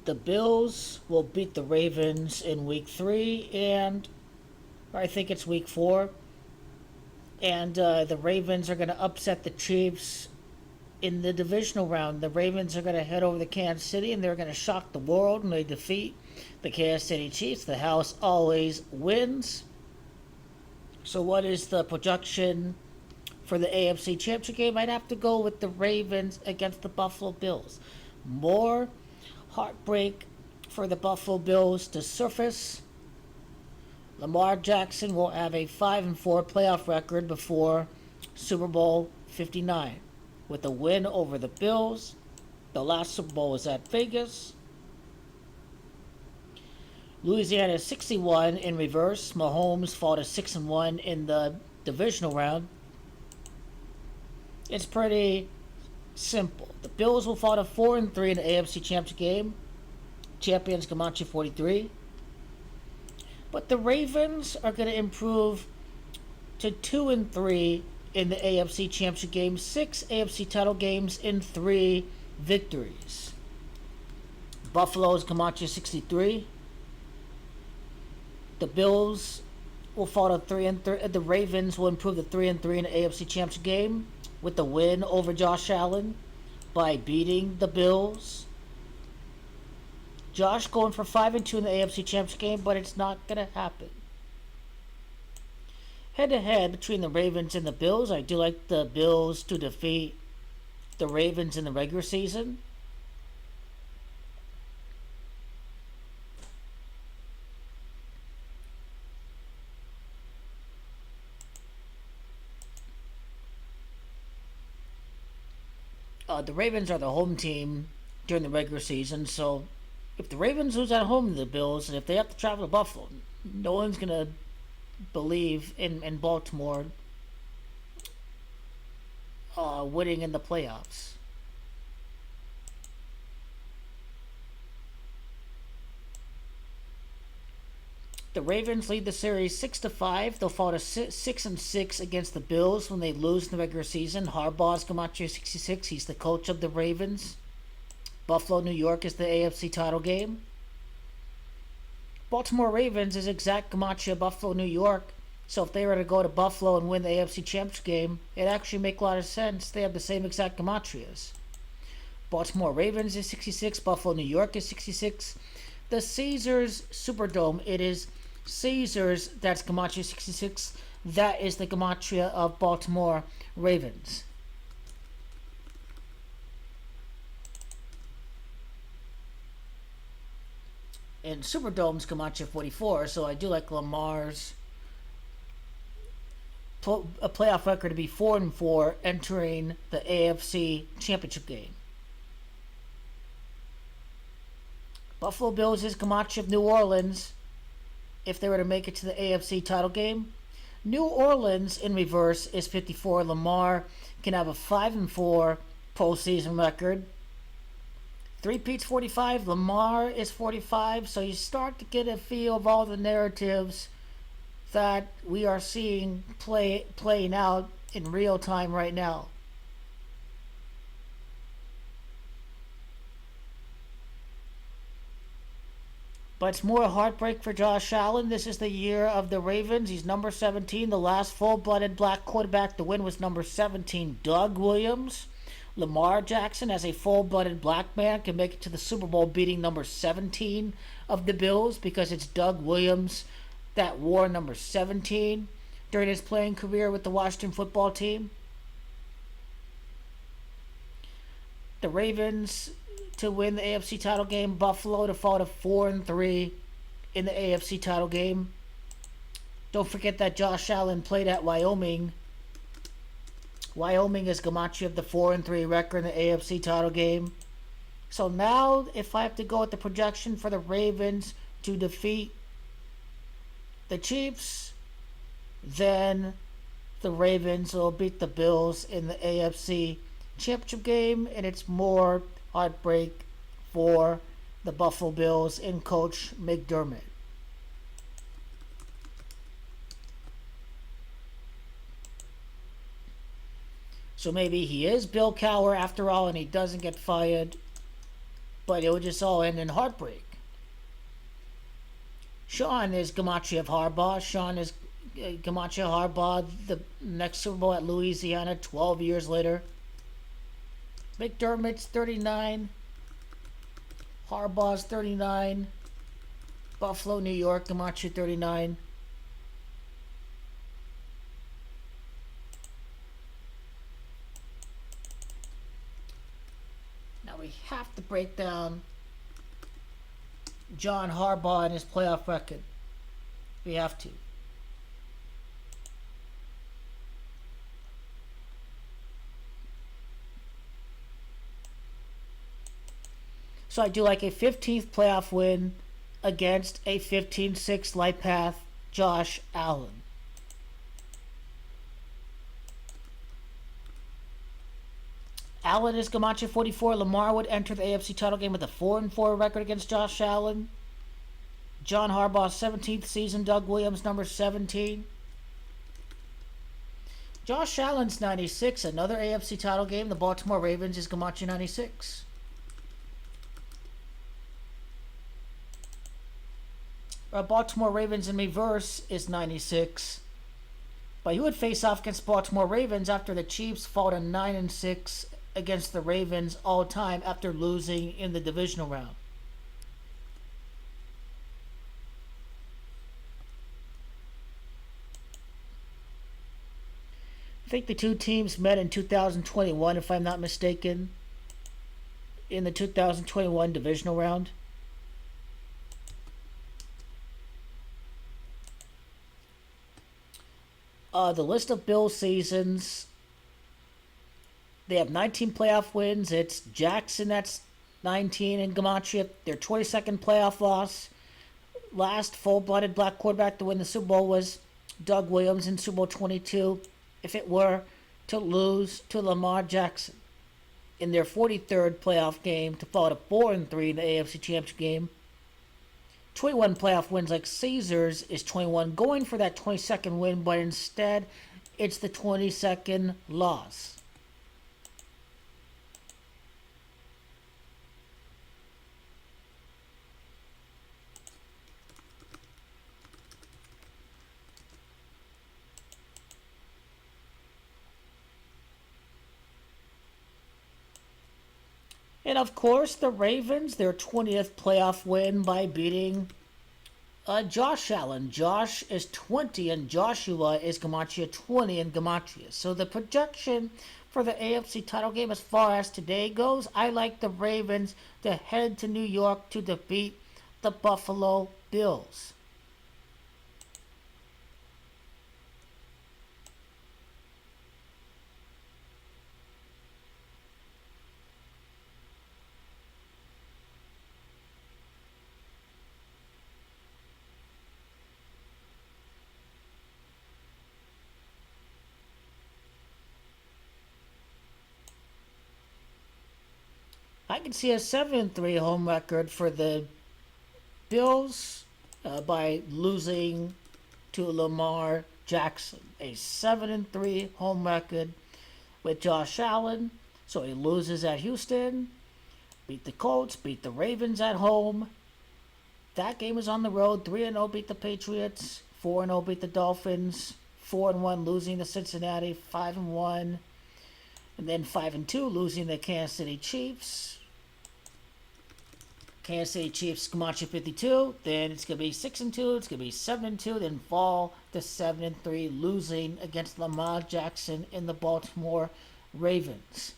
The Bills will beat the Ravens in week 3, and I think it's week 4. And the Ravens are going to upset the Chiefs in the divisional round. The Ravens are going to head over to Kansas City and they're going to shock the world and they defeat the Kansas City Chiefs. The house always wins. So, what is the projection for the AFC Championship game? I'd have to go with the Ravens against the Buffalo Bills. More heartbreak for the Buffalo Bills to surface. Lamar Jackson will have a 5-4 playoff record before Super Bowl 59 with a win over the Bills. The last Super Bowl was at Vegas. Louisiana 61 in reverse. Mahomes fought a 6-1 in the divisional round. It's pretty simple. The Bills will fall to 4-3 in the AFC Championship game. Champions Gematria 43. But the Ravens are going to improve to 2-3 in the AFC Championship game. 6 AFC title games in 3 victories. Buffalo's Gematria 63. The Bills will fall to 3-3. The Ravens will improve to 3-3 in the AFC Championship game with the win over Josh Allen by beating the Bills. Josh going for 5-2 in the AFC Championship game, but it's not going to happen. Head-to-head between the Ravens and the Bills, I do like the Bills to defeat the Ravens in the regular season. The Ravens are the home team during the regular season, so if the Ravens lose at home to the Bills, and if they have to travel to Buffalo, no one's going to believe in Baltimore winning in the playoffs. The Ravens lead the series 6-5. They'll fall to 6-6 against the Bills when they lose in the regular season. Harbaugh's Gematria 66. He's the coach of the Ravens. Buffalo, New York is the AFC title game. Baltimore Ravens is exact Gematria Buffalo, New York. So if they were to go to Buffalo and win the AFC Championship game, it actually make a lot of sense. They have the same exact Gematrias. Baltimore Ravens is 66. Buffalo, New York is 66. The Caesars Superdome, it is Caesars, that's Gematria 66. That is the Gematria of Baltimore Ravens. And Superdome's Gematria 44, so I do like Lamar's a playoff record to be 4-4 entering the AFC Championship game. Buffalo Bills is Gematria of New Orleans if they were to make it to the AFC title game. New Orleans in reverse is 54. Lamar can have a 5-4 postseason record. Three-peat's 45. Lamar is 45. So you start to get a feel of all the narratives that we are seeing playing out in real time right now. But it's more heartbreak for Josh Allen. This is the year of the Ravens. He's number 17. The last full-blooded black quarterback to win was number 17, Doug Williams. Lamar Jackson, as a full-blooded black man, can make it to the Super Bowl beating number 17 of the Bills because it's Doug Williams that wore number 17 during his playing career with the Washington football team. The Ravens to win the AFC title game. Buffalo to fall to 4-3 in the AFC title game. Don't forget that Josh Allen played at Wyoming. Wyoming is Gematria of the 4-3 record in the AFC title game. So now, if I have to go with the projection for the Ravens to defeat the Chiefs, then the Ravens will beat the Bills in the AFC Championship game, and it's more heartbreak for the Buffalo Bills and Coach McDermott. So maybe he is Bill Cowher after all and he doesn't get fired. but it would just all end in heartbreak. Sean is Gematria of Harbaugh. Sean is Gematria Harbaugh, the next Super Bowl at Louisiana 12 years later. McDermott's 39. Harbaugh's 39. Buffalo, New York, Gematria 39. Now we have to break down John Harbaugh and his playoff record. We have to. So I do like a 15th playoff win against a 15-6 lifepaath Josh Allen. Allen is Gematria 44. Lamar would enter the AFC title game with a 4-4 record against Josh Allen. John Harbaugh's 17th season. Doug Williams, number 17. Josh Allen's 96. Another AFC title game. The Baltimore Ravens is Gematria 96. Baltimore Ravens in reverse is 96. But he would face off against Baltimore Ravens after the Chiefs fall to 9-6 against the Ravens all time after losing in the divisional round. I think the two teams met in 2021, if I'm not mistaken, in the 2021 divisional round. The list of Bills seasons, they have 19 playoff wins. It's Jackson, that's 19, and Gematria, their 22nd playoff loss. Last full-blooded black quarterback to win the Super Bowl was Doug Williams in Super Bowl 22, if it were to lose to Lamar Jackson in their 43rd playoff game to fall to 4-3 in the AFC Championship game. 21 playoff wins like Caesars is 21, going for that 22nd win, but instead it's the 22nd loss. And of course, the Ravens, their 20th playoff win by beating Josh Allen. Josh is 20 and Joshua is Gematria 20 in Gematria. So the projection for the AFC title game as far as today goes, I like the Ravens to head to New York to defeat the Buffalo Bills. I can see a 7-3 home record for the Bills by losing to Lamar Jackson. A 7-3 home record with Josh Allen. So he loses at Houston, beat the Colts, beat the Ravens at home. That game is on the road. 3-0 beat the Patriots. 4-0 beat the Dolphins. 4-1 losing to Cincinnati. 5-1. And then 5-2 losing the Kansas City Chiefs. Kansas City Chiefs, Gematria 52. Then it's going to be 6-2. It's going to be 7-2. Then fall to 7-3, losing against Lamar Jackson in the Baltimore Ravens.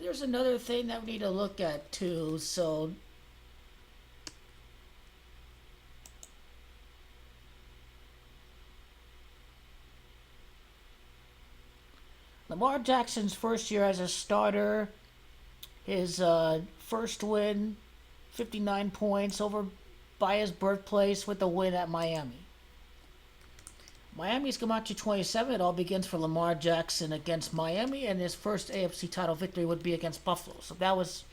There's another thing that we need to look at too. So Lamar Jackson's first year as a starter, his first win, 59 points over by his birthplace with the win at Miami. Miami's Gematria 27. It all begins for Lamar Jackson against Miami, and his first AFC title victory would be against Buffalo. So that was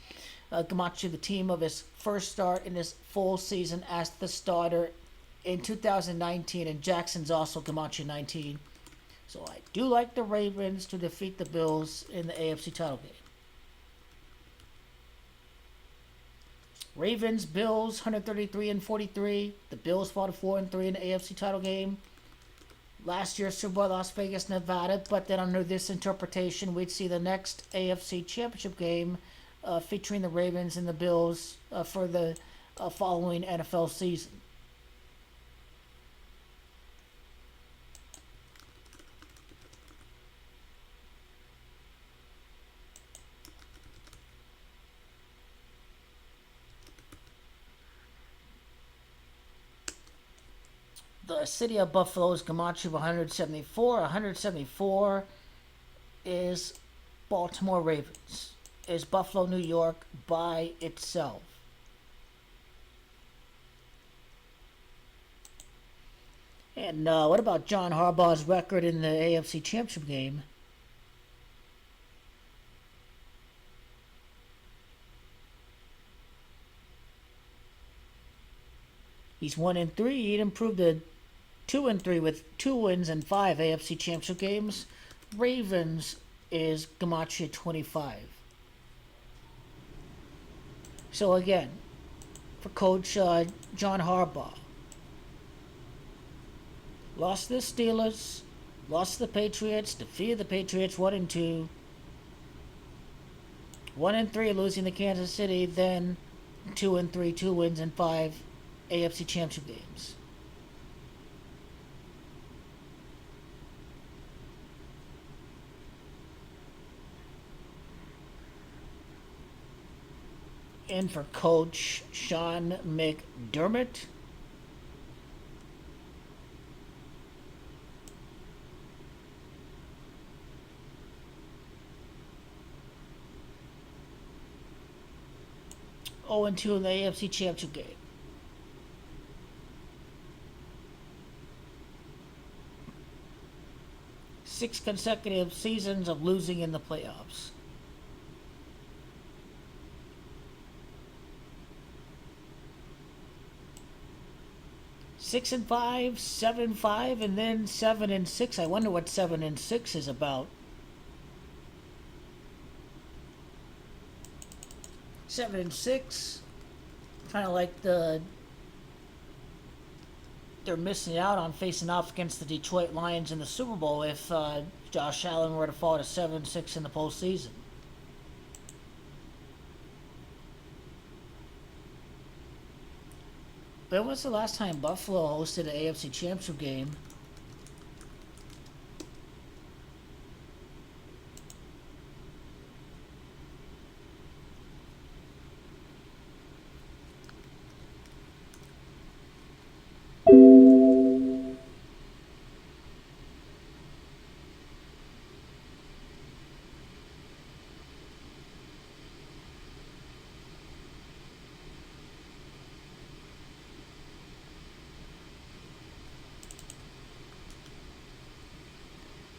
Gematria, the team of his first start in his full season as the starter in 2019, and Jackson's also Gematria 19. So I do like the Ravens to defeat the Bills in the AFC title game. Ravens, Bills, 133-43. The Bills fought 4-3 in the AFC title game. Last year's Super Bowl, Las Vegas, Nevada. But then under this interpretation, we'd see the next AFC championship game featuring the Ravens and the Bills for the following NFL season. The city of Buffalo's Gematria 174. 174 is Baltimore Ravens. Is Buffalo, New York by itself. And what about John Harbaugh's record in the AFC Championship game? He's 1-3. He'd improved to 2-3 with 2 wins and 5 AFC Championship games. Ravens is Gematria 25. So again, for Coach John Harbaugh, lost to the Steelers, lost to the Patriots, defeated the Patriots 1-2, 1-3 losing to Kansas City, then 2-3, 2 wins and 5 AFC Championship games. And for Coach Sean McDermott, oh and 2 in the AFC Championship game. Six consecutive seasons of losing in the playoffs. Six and 5, 7-5, and then 7-6. I wonder what 7-6 is about. 7-6, kind of like they're missing out on facing off against the Detroit Lions in the Super Bowl if Josh Allen were to fall to 7-6 in the postseason. When was the last time Buffalo hosted an AFC Championship game?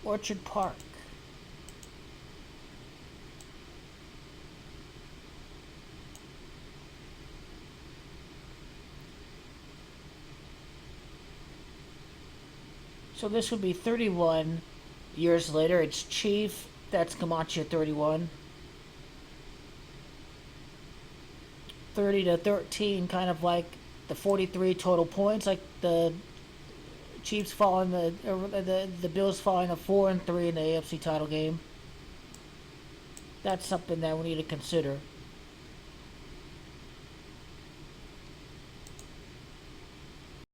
Orchard Park. So this would be 31 years later. It's Chief, that's Gematria 31. 30-13, kind of like the 43 total points, like the Chiefs falling the Bills falling to 4-3 in the AFC title game. That's something that we need to consider.